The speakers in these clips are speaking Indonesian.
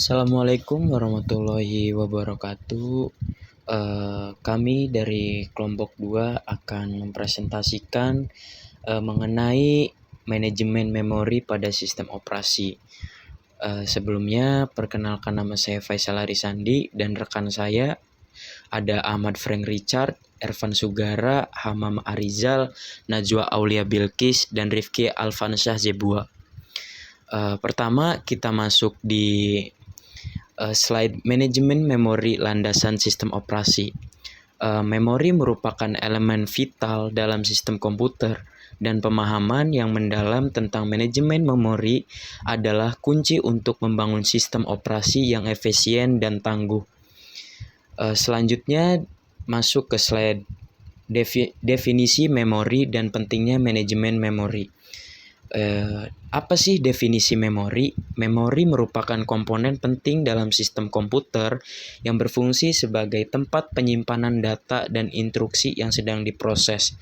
Assalamualaikum warahmatullahi wabarakatuh. Kami dari kelompok 2 akan mempresentasikan mengenai manajemen memori pada sistem operasi. Sebelumnya, perkenalkan, nama saya Faisal Arisandi dan rekan saya ada Ahmad Frank Richard, Ervan Sugara, Hamam Arizal, Najwa Aulia Bilkis, dan Rifki Alfansyah Zebua. Pertama, kita masuk di slide manajemen memori landasan sistem operasi. Memori merupakan elemen vital dalam sistem komputer, dan pemahaman yang mendalam tentang manajemen memori adalah kunci untuk membangun sistem operasi yang efisien dan tangguh. Selanjutnya masuk ke slide definisi memori dan pentingnya manajemen memori. Apa sih definisi memori? Memori merupakan komponen penting dalam sistem komputer yang berfungsi sebagai tempat penyimpanan data dan instruksi yang sedang diproses.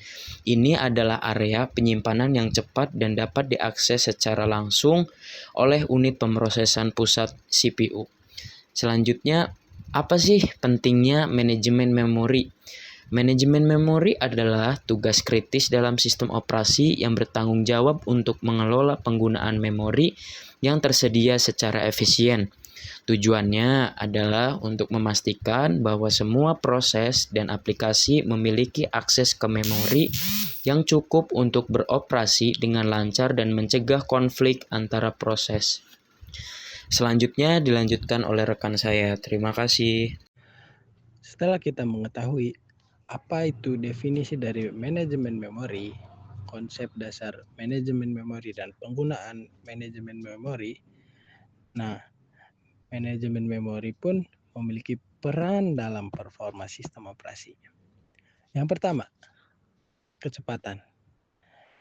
Ini adalah area penyimpanan yang cepat dan dapat diakses secara langsung oleh unit pemrosesan pusat CPU. Selanjutnya, apa sih pentingnya manajemen memori? Manajemen memori adalah tugas kritis dalam sistem operasi yang bertanggung jawab untuk mengelola penggunaan memori yang tersedia secara efisien. Tujuannya adalah untuk memastikan bahwa semua proses dan aplikasi memiliki akses ke memori yang cukup untuk beroperasi dengan lancar dan mencegah konflik antara proses. Selanjutnya dilanjutkan oleh rekan saya. Terima kasih. Setelah kita mengetahui apa itu definisi dari manajemen memori, konsep dasar manajemen memori dan penggunaan manajemen memori, nah, manajemen memori pun memiliki peran dalam performa sistem operasi. Yang pertama, kecepatan.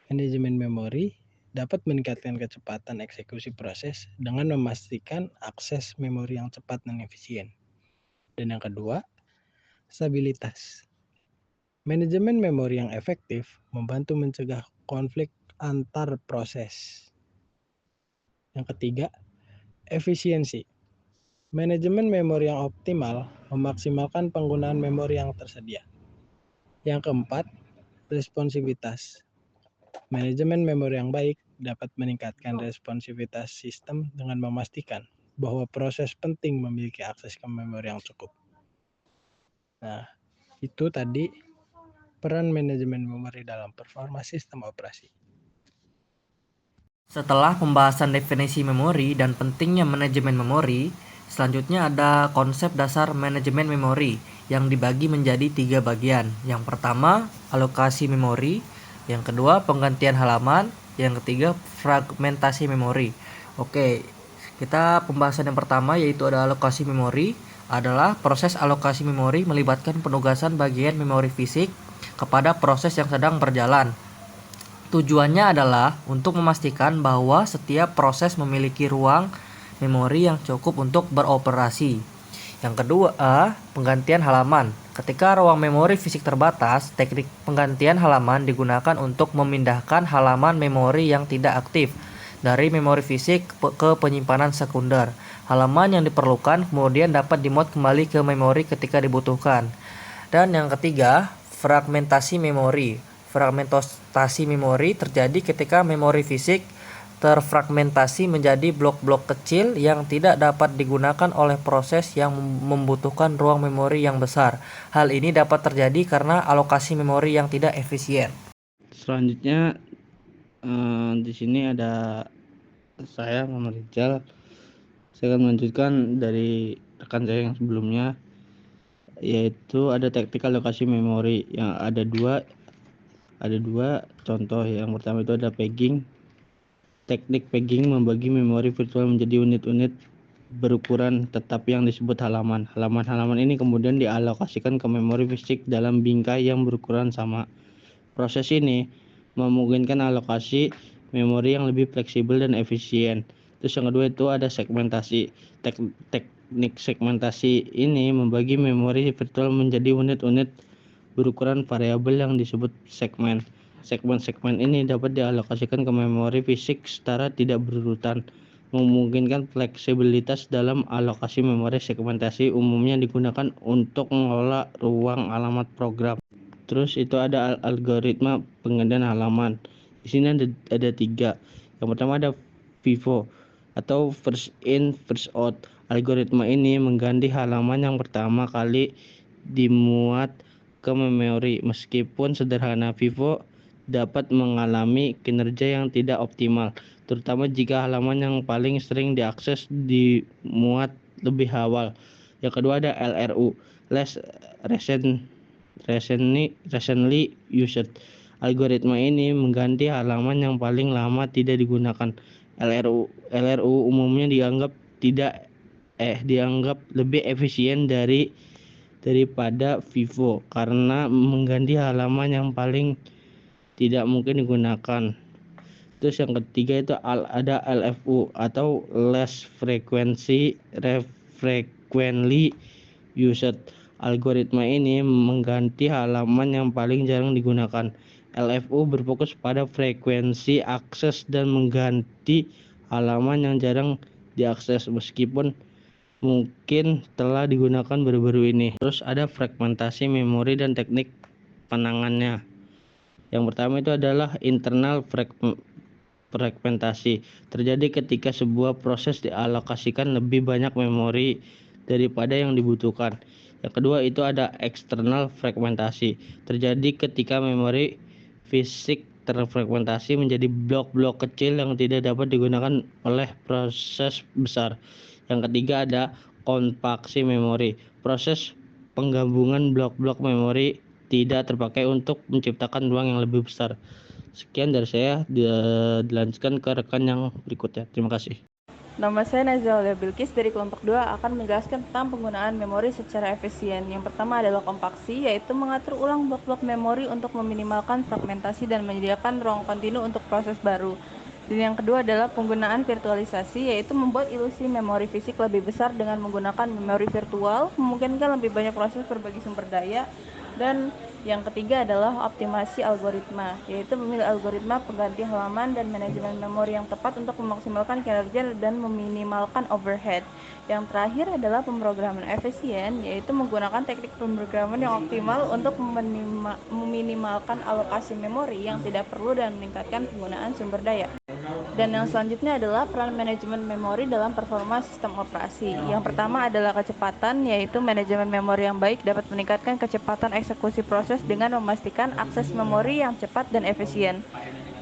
Manajemen memori dapat meningkatkan kecepatan eksekusi proses dengan memastikan akses memori yang cepat dan efisien. Dan yang kedua, stabilitas. Manajemen memori yang efektif membantu mencegah konflik antar proses. Yang ketiga, efisiensi. Manajemen memori yang optimal memaksimalkan penggunaan memori yang tersedia. Yang keempat, responsivitas. Manajemen memori yang baik dapat meningkatkan responsivitas sistem dengan memastikan bahwa proses penting memiliki akses ke memori yang cukup. Nah, itu tadi peran manajemen memori dalam performa sistem operasi. Setelah pembahasan definisi memori dan pentingnya manajemen memori, selanjutnya ada konsep dasar manajemen memori yang dibagi menjadi 3 bagian. Yang pertama, alokasi memori. Yang kedua, penggantian halaman. Yang ketiga, fragmentasi memori. Oke, kita pembahasan yang pertama yaitu ada alokasi memori. Adalah proses alokasi memori melibatkan penugasan bagian memori fisik kepada proses yang sedang berjalan. Tujuannya adalah untuk memastikan bahwa setiap proses memiliki ruang memori yang cukup untuk beroperasi. Yang kedua, penggantian halaman. Ketika ruang memori fisik terbatas, teknik penggantian halaman digunakan untuk memindahkan halaman memori yang tidak aktif dari memori fisik ke penyimpanan sekunder. Halaman yang diperlukan kemudian dapat dimod kembali ke memori ketika dibutuhkan. Dan yang ketiga, fragmentasi memori. Fragmentasi memori terjadi ketika memori fisik terfragmentasi menjadi blok-blok kecil yang tidak dapat digunakan oleh proses yang membutuhkan ruang memori yang besar. Hal ini dapat terjadi karena alokasi memori yang tidak efisien. Selanjutnya di sini ada saya Muhammad Rijal. Saya akan melanjutkan dari rekan saya yang sebelumnya, yaitu ada teknik alokasi memori yang ada dua contoh. Yang pertama itu ada pegging. Teknik pegging membagi memori virtual menjadi unit-unit berukuran tetap yang disebut halaman. Halaman-halaman ini kemudian dialokasikan ke memori fisik dalam bingkai yang berukuran sama. Proses ini memungkinkan alokasi memori yang lebih fleksibel dan efisien. Terus yang kedua itu ada segmentasi. Teknik segmentasi ini membagi memori virtual menjadi unit-unit berukuran variabel yang disebut segmen. Segmen-segmen ini dapat dialokasikan ke memori fisik secara tidak berurutan. memungkinkan fleksibilitas dalam alokasi memori. Segmentasi umumnya digunakan untuk mengelola ruang alamat program. Terus itu ada algoritma penggantian halaman. Di sini ada 3. Yang pertama ada FIFO atau first in first out. Algoritma ini mengganti halaman yang pertama kali dimuat ke memori. Meskipun sederhana, FIFO dapat mengalami kinerja yang tidak optimal, terutama jika halaman yang paling sering diakses dimuat lebih awal. Yang kedua ada LRU, less recently used. Algoritma ini mengganti halaman yang paling lama tidak digunakan. LRU umumnya dianggap lebih efisien daripada FIFO karena mengganti halaman yang paling tidak mungkin digunakan. Terus yang ketiga itu ada LFU atau less frequently used. Algoritma ini mengganti halaman yang paling jarang digunakan. LFU berfokus pada frekuensi akses dan mengganti halaman yang jarang diakses meskipun mungkin telah digunakan baru-baru ini. Terus ada fragmentasi memori dan teknik penanganannya. Yang pertama itu adalah internal fragmentasi. Terjadi ketika sebuah proses dialokasikan lebih banyak memori daripada yang dibutuhkan. Yang kedua itu ada eksternal fragmentasi. Terjadi ketika memori fisik terfragmentasi menjadi blok-blok kecil yang tidak dapat digunakan oleh proses besar. Yang ketiga ada kompaksi memori. Proses penggabungan blok-blok memori tidak terpakai untuk menciptakan ruang yang lebih besar. Sekian dari saya, dilanjutkan ke rekan yang berikutnya. Terima kasih. Nama saya Nazila Bilkis dari kelompok 2 akan menjelaskan tentang penggunaan memori secara efisien. Yang pertama adalah kompaksi, yaitu mengatur ulang blok-blok memori untuk meminimalkan fragmentasi dan menyediakan ruang kontinu untuk proses baru. Dan yang kedua adalah penggunaan virtualisasi, yaitu membuat ilusi memori fisik lebih besar dengan menggunakan memori virtual, memungkinkan lebih banyak proses berbagi sumber daya. Dan yang ketiga adalah optimasi algoritma, yaitu memilih algoritma pengganti halaman dan manajemen memori yang tepat untuk memaksimalkan kinerja dan meminimalkan overhead. Yang terakhir adalah pemrograman efisien, yaitu menggunakan teknik pemrograman yang optimal untuk meminimalkan alokasi memori yang tidak perlu dan meningkatkan penggunaan sumber daya. Dan yang selanjutnya adalah peran manajemen memori dalam performa sistem operasi. Yang pertama adalah kecepatan, yaitu manajemen memori yang baik dapat meningkatkan kecepatan eksekusi proses dengan memastikan akses memori yang cepat dan efisien.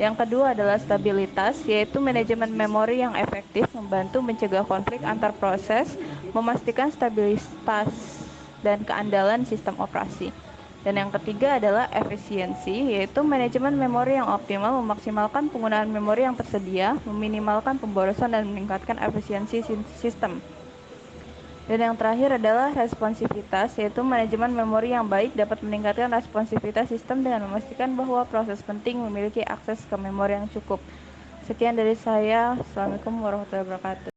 Yang kedua adalah stabilitas, yaitu manajemen memori yang efektif membantu mencegah konflik antar proses, memastikan stabilitas dan keandalan sistem operasi. Dan yang ketiga adalah efisiensi, yaitu manajemen memori yang optimal memaksimalkan penggunaan memori yang tersedia, meminimalkan pemborosan dan meningkatkan efisiensi sistem. Dan yang terakhir adalah responsivitas, yaitu manajemen memori yang baik dapat meningkatkan responsivitas sistem dengan memastikan bahwa proses penting memiliki akses ke memori yang cukup. Sekian dari saya. Assalamualaikum warahmatullahi wabarakatuh.